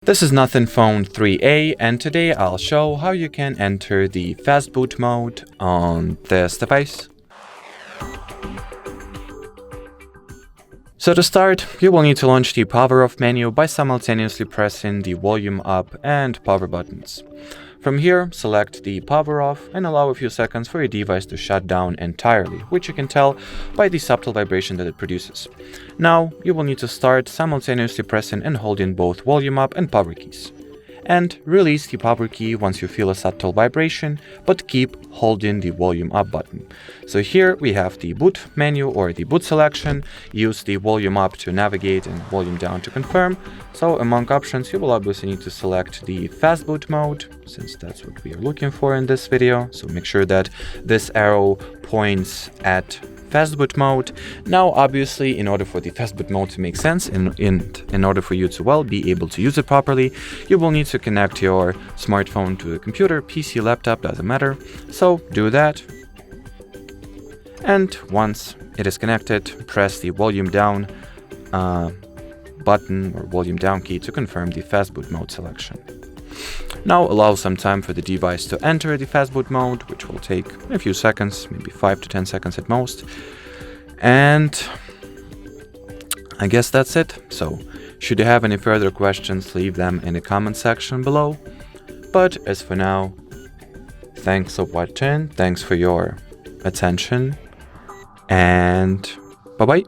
This is Nothing Phone 3A, and today I'll show how you can enter the Fastboot mode on this device. So to start, you will need to launch the power off menu by simultaneously pressing the volume up and power buttons. From here, select the power off and allow a few seconds for your device to shut down entirely, which you can tell by the subtle vibration that it produces. Now, you will need to start simultaneously pressing and holding both volume up and power keys. And release the power key once you feel a subtle vibration, but keep holding the volume up button. So here we have the boot menu or the boot selection. Use the volume up to navigate and volume down to confirm. So among options, you will obviously need to select the Fastboot mode, since that's what we are looking for in this video. So make sure that this arrow points at Fastboot mode. Now, obviously, in order for the Fastboot mode to make sense, in order for you to, be able to use it properly, you will need to connect your smartphone to a computer, PC, laptop, doesn't matter. So do that. And once it is connected, press the volume down button or volume down key to confirm the Fastboot mode selection. Now allow some time for the device to enter the Fastboot mode, which will take a few seconds, maybe 5 to 10 seconds at most. And I guess that's it. So should you have any further questions, leave them in the comment section below. But as for now, thanks for watching, thanks for your attention, and bye-bye.